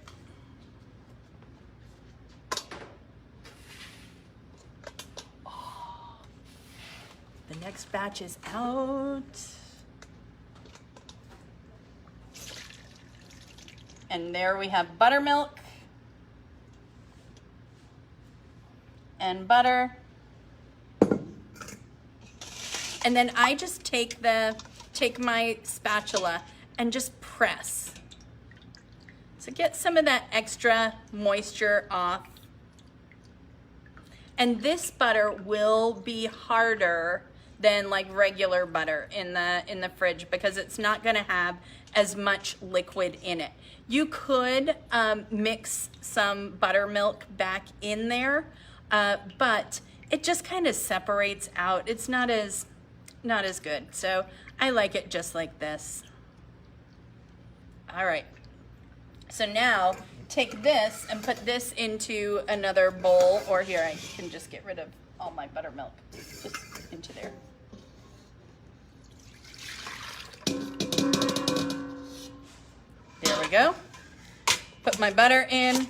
Oh, the next batch is out. And there we have buttermilk and butter. And then I just take my spatula and just press. So get some of that extra moisture off. And this butter will be harder than like regular butter in the fridge, because it's not gonna have as much liquid in it. You could mix some buttermilk back in there, but it just kind of separates out. It's not as good. So I like it just like this. All right. So now take this and put this into another bowl, or here, I can just get rid of all my buttermilk. Just into there. There we go. Put my butter in.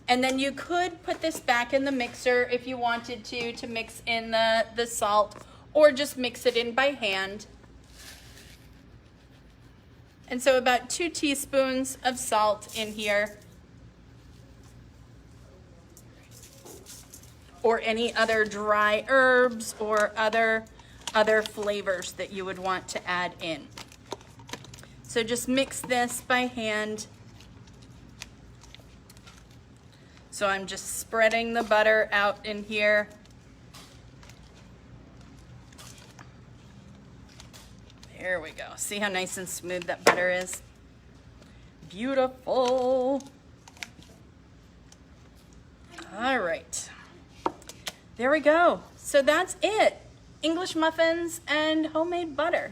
And then you could put this back in the mixer if you wanted to mix in the salt, or just mix it in by hand. And so about 2 teaspoons of salt in here, or any other dry herbs or other flavors that you would want to add in. So just mix this by hand. So I'm just spreading the butter out in here. There we go. See how nice and smooth that butter is? Beautiful. All right. There we go. So that's it. English muffins and homemade butter.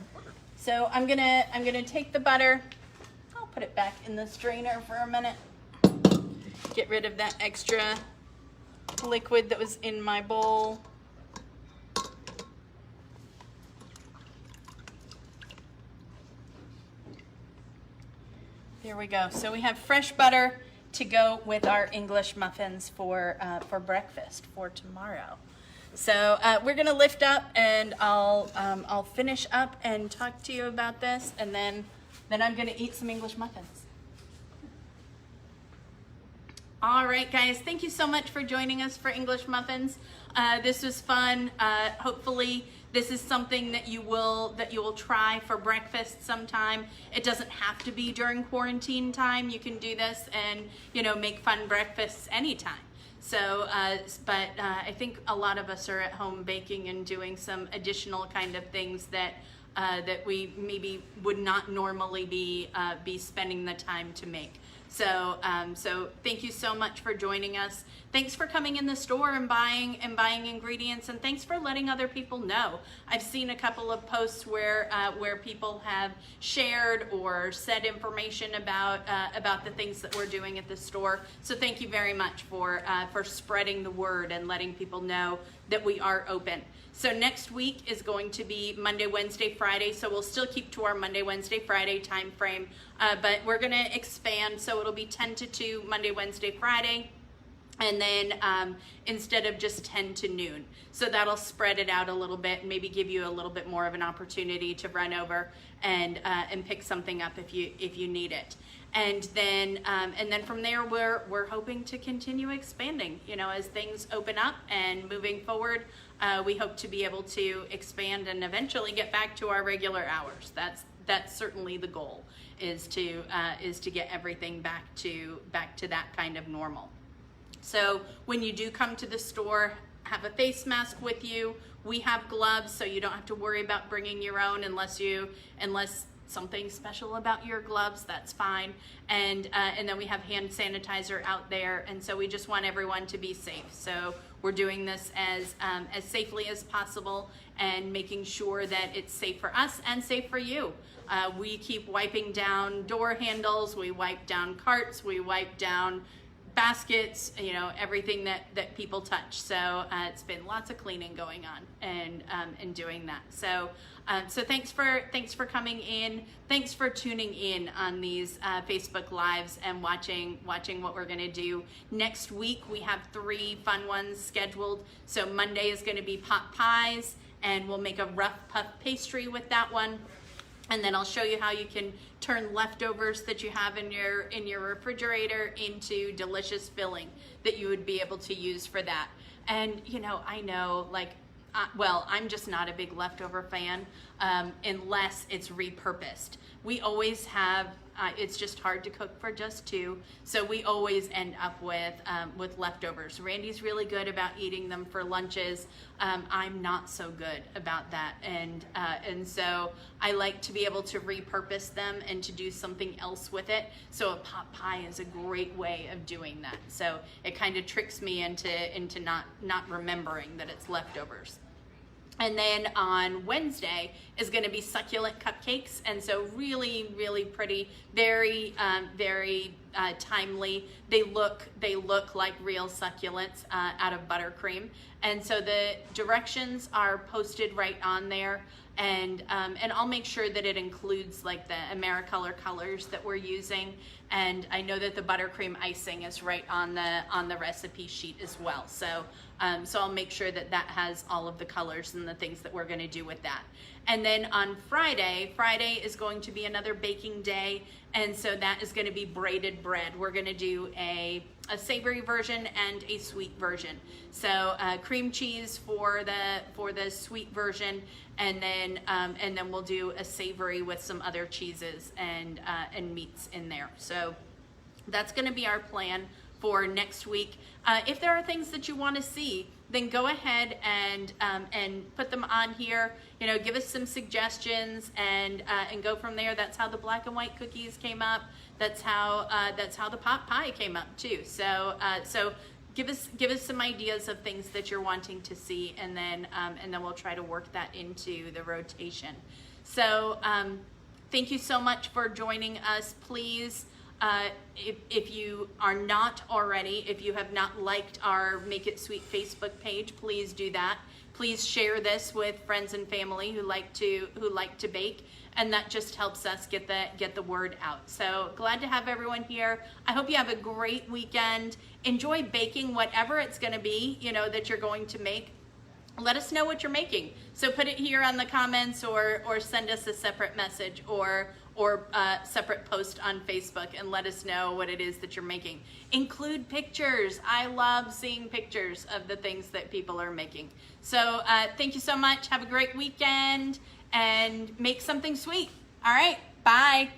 So I'm gonna take the butter. I'll put it back in the strainer for a minute. Get rid of that extra liquid that was in my bowl. There we go. So we have fresh butter to go with our English muffins for breakfast for tomorrow. So we're gonna lift up, and I'll finish up and talk to you about this, and then I'm gonna eat some English muffins. All right, guys, thank you so much for joining us for English Muffins. This was fun. Hopefully this is something that you will try for breakfast sometime. It doesn't have to be during quarantine time. You can do this and, make fun breakfasts anytime. So, but I think a lot of us are at home baking and doing some additional kind of things that we maybe would not normally be spending the time to make. So, so thank you so much for joining us. Thanks for coming in the store and buying ingredients, and thanks for letting other people know. I've seen a couple of posts where people have shared or said information about the things that we're doing at the store. So thank you very much for spreading the word and letting people know that we are open. So next week is going to be Monday, Wednesday, Friday. So we'll still keep to our Monday, Wednesday, Friday time frame, but we're going to expand. So it'll be 10 to 2 Monday, Wednesday, Friday. And then instead of just 10 to noon. So that'll spread it out a little bit and maybe give you a little bit more of an opportunity to run over and pick something up if you need it. And then from there, we're hoping to continue expanding. As things open up and moving forward, we hope to be able to expand and eventually get back to our regular hours. That's certainly the goal, is to get everything back to that kind of normal. So when you do come to the store, have a face mask with you. We have gloves, so you don't have to worry about bringing your own unless something special about your gloves, that's fine. And then we have hand sanitizer out there, and so we just want everyone to be safe. So we're doing this as safely as possible and making sure that it's safe for us and safe for you. We keep wiping down door handles, we wipe down carts, we wipe down baskets, everything that people touch. So it's been lots of cleaning going on and doing that. So thanks for coming in. Thanks for tuning in on these Facebook Lives and watching what we're going to do. Next week we have 3 fun ones scheduled. So Monday is going to be pot pies, and we'll make a rough puff pastry with that one. And then I'll show you how you can turn leftovers that you have in your refrigerator into delicious filling that you would be able to use for that. And I know, I'm just not a big leftover fan unless it's repurposed. We always have. It's just hard to cook for just 2, so we always end up with leftovers. Randy's really good about eating them for lunches. I'm not so good about that, and so I like to be able to repurpose them and to do something else with it. So a pot pie is a great way of doing that. So it kind of tricks me into not remembering that it's leftovers. And then on Wednesday is going to be succulent cupcakes, and so really, really pretty, very, very timely. They look like real succulents out of buttercream, and so the directions are posted right on there. And I'll make sure that it includes like the AmeriColor colors that we're using, and I know that the buttercream icing is right on the recipe sheet as well. So I'll make sure that has all of the colors and the things that we're going to do with that. And then on Friday is going to be another baking day, and so that is going to be braided bread. We're going to do a savory version and a sweet version. So cream cheese for the sweet version, and then we'll do a savory with some other cheeses and meats in there. So that's going to be our plan for next week. If there are things that you want to see, then go ahead and put them on here. Give us some suggestions and go from there. That's how the black and white cookies came up. That's how the pot pie came up too. So give us some ideas of things that you're wanting to see, and then we'll try to work that into the rotation. So thank you so much for joining us. Please, if you are not already, if you have not liked our Make It Sweet Facebook page, please do that. Please share this with friends and family who like to bake, and that just helps us get the word out. So glad to have everyone here. I hope you have a great weekend. Enjoy baking whatever it's going to be, that you're going to make. Let us know what you're making. So put it here on the comments, or send us a separate message or a separate post on Facebook and let us know what it is that you're making. Include pictures. I love seeing pictures of the things that people are making. So thank you so much. Have a great weekend and make something sweet. All right, bye.